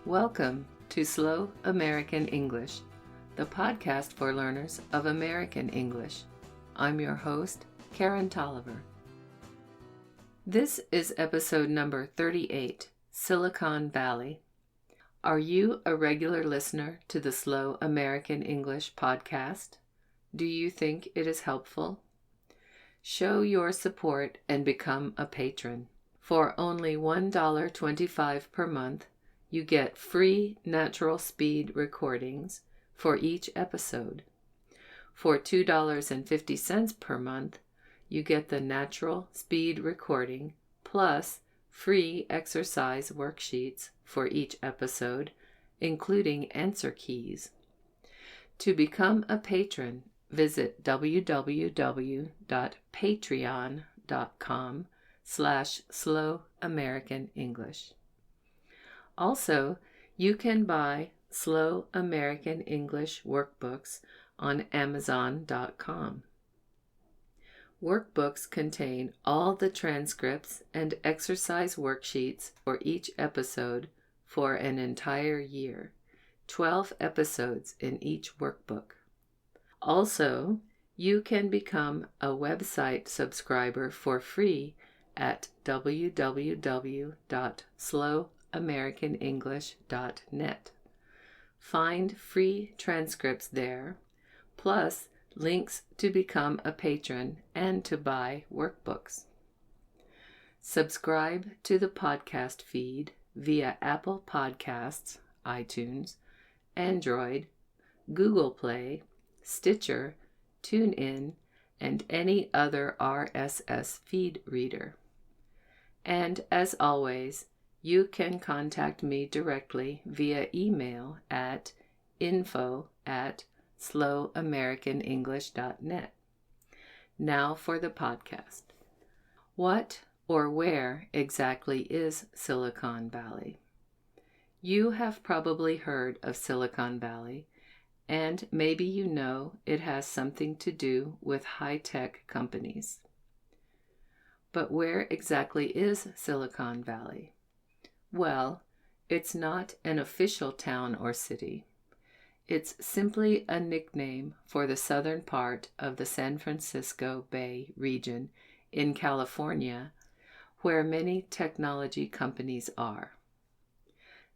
Welcome to Slow American English, the podcast for learners of American English. I'm your host, Karen Tolliver. This is episode number 38, Silicon Valley. Are you a regular listener to the Slow American English podcast? Do you think it is helpful? Show your support and become a patron. For only $1.25 per month, you get free natural speed recordings for each episode. For $2.50 per month, you get the natural speed recording plus free exercise worksheets for each episode, including answer keys. To become a patron, visit www.patreon.com/slowamericanenglish. Also, you can buy Slow American English workbooks on Amazon.com. Workbooks contain all the transcripts and exercise worksheets for each episode for an entire year, 12 episodes in each workbook. Also, you can become a website subscriber for free at www.slowamericanenglish.net. Find free transcripts there, plus links to become a patron and to buy workbooks. Subscribe to the podcast feed via Apple Podcasts, iTunes, Android, Google Play, Stitcher, TuneIn, and any other RSS feed reader. And as always, you can contact me directly via email at info@slowamericanenglish.net. Now for the podcast. What or where exactly is Silicon Valley? You have probably heard of Silicon Valley, and maybe you know it has something to do with high-tech companies. But where exactly is Silicon Valley? Well, it's not an official town or city. It's simply a nickname for the southern part of the San Francisco Bay region in California, where many technology companies are.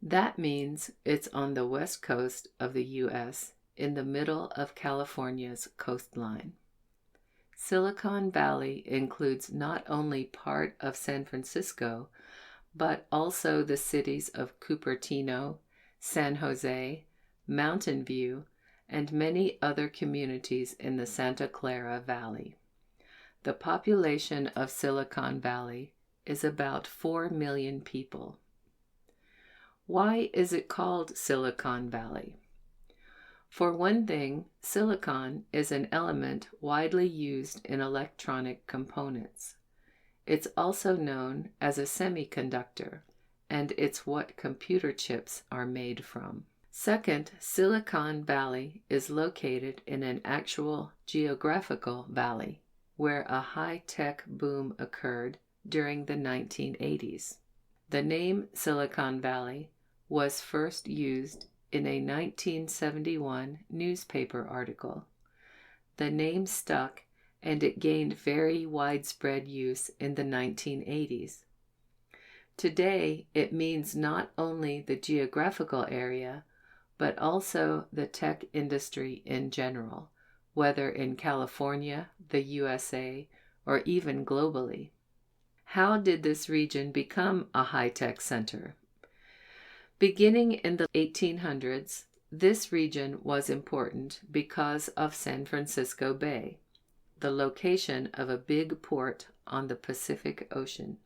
That means it's on the west coast of the U.S., in the middle of California's coastline. Silicon Valley includes not only part of San Francisco, but also the cities of Cupertino, San Jose, Mountain View, and many other communities in the Santa Clara Valley. The population of Silicon Valley is about 4 million people. Why is it called Silicon Valley? For one thing, silicon is an element widely used in electronic components. It's also known as a semiconductor, and it's what computer chips are made from. Second, Silicon Valley is located in an actual geographical valley where a high-tech boom occurred during the 1980s. The name Silicon Valley was first used in a 1971 newspaper article. The name stuck, and it gained very widespread use in the 1980s. Today, it means not only the geographical area, but also the tech industry in general, whether in California, the USA, or even globally. How did this region become a high-tech center? Beginning in the 1800s, this region was important because of San Francisco Bay, the location of a big port on the Pacific Ocean.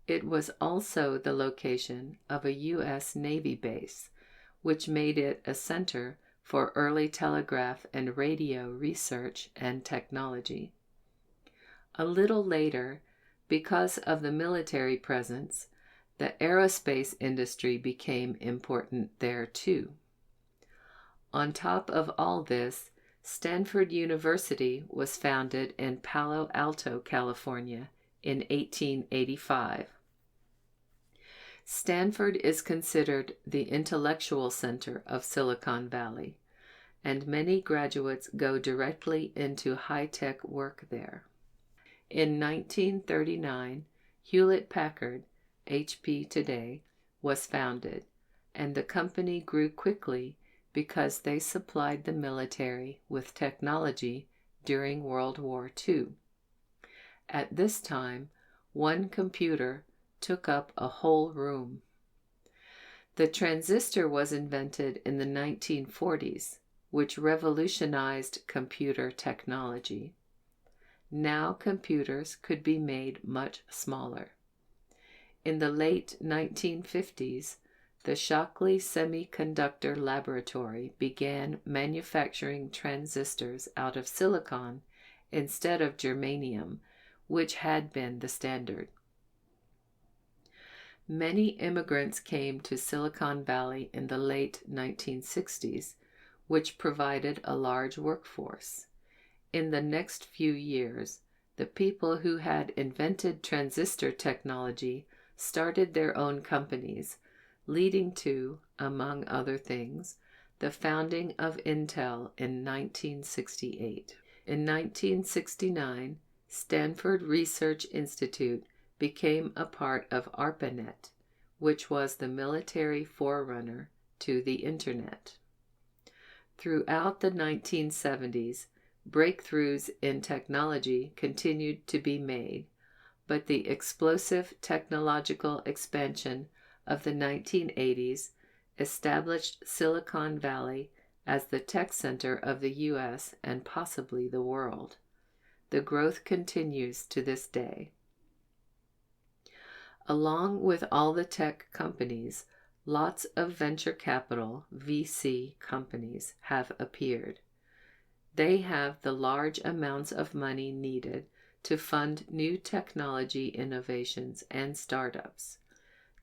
It was also the location of a U.S. Navy base, which made it a center for early telegraph and radio research and technology. A little later, because of the military presence, the aerospace industry became important there too. On top of all this, Stanford University was founded in Palo Alto, California in 1885. Stanford is considered the intellectual center of Silicon Valley, and many graduates go directly into high-tech work there. In 1939, Hewlett-Packard, HP today, was founded, and the company grew quickly because they supplied the military with technology during World War II. At this time, one computer took up a whole room. The transistor was invented in the 1940s, which revolutionized computer technology. Now computers could be made much smaller. In the late 1950s, the Shockley Semiconductor Laboratory began manufacturing transistors out of silicon instead of germanium, which had been the standard. Many immigrants came to Silicon Valley in the late 1960s, which provided a large workforce. In the next few years, the people who had invented transistor technology started their own companies, leading to, among other things, the founding of Intel in 1968. In 1969, Stanford Research Institute became a part of ARPANET, which was the military forerunner to the Internet. Throughout the 1970s, breakthroughs in technology continued to be made, but the explosive technological expansion of the 1980s established Silicon Valley as the tech center of the U.S. and possibly the world. The growth continues to this day. Along with all the tech companies, lots of venture capital (VC) companies have appeared. They have the large amounts of money needed to fund new technology innovations and startups.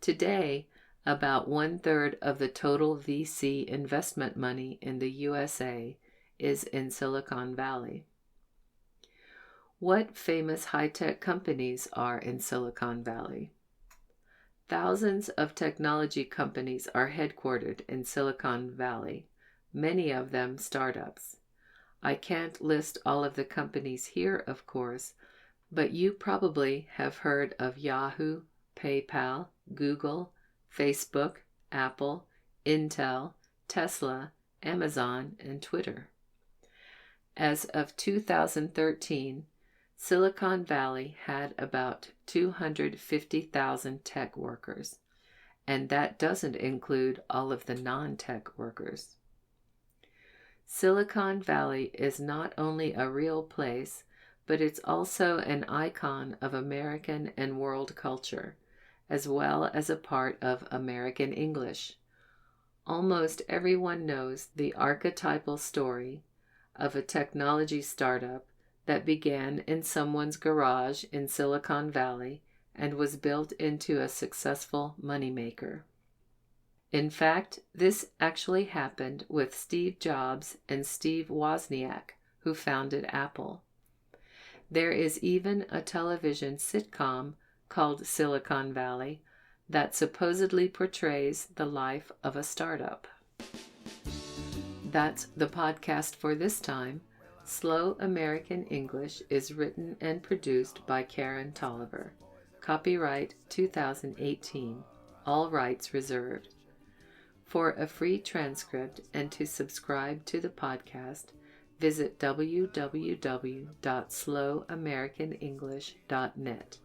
Today, about 1/3 of the total VC investment money in the USA is in Silicon Valley. What famous high-tech companies are in Silicon Valley? Thousands of technology companies are headquartered in Silicon Valley, many of them startups. I can't list all of the companies here, of course, but you probably have heard of Yahoo, PayPal, Google, Facebook, Apple, Intel, Tesla, Amazon, and Twitter. As of 2013, Silicon Valley had about 250,000 tech workers, and that doesn't include all of the non-tech workers. Silicon Valley is not only a real place, but it's also an icon of American and world culture, as well as a part of American English. Almost everyone knows the archetypal story of a technology startup that began in someone's garage in Silicon Valley and was built into a successful moneymaker. In fact, this actually happened with Steve Jobs and Steve Wozniak, who founded Apple. There is even a television sitcom called Silicon Valley that supposedly portrays the life of a startup. That's the podcast for this time. Slow American English is written and produced by Karen Tolliver. Copyright 2018. All rights reserved. For a free transcript and to subscribe to the podcast, visit www.slowamericanenglish.net.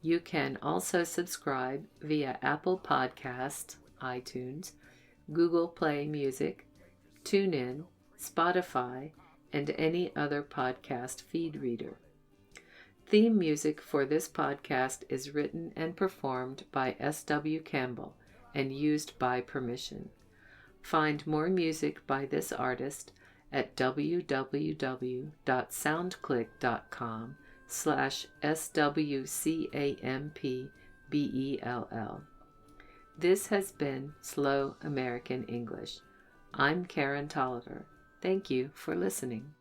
You can also subscribe via Apple Podcasts, iTunes, Google Play Music, TuneIn, Spotify, and any other podcast feed reader. Theme music for this podcast is written and performed by S.W. Campbell and used by permission. Find more music by this artist at www.soundclick.com/SWCAMPBELL. This has been Slow American English. I'm Karen Tolliver. Thank you for listening.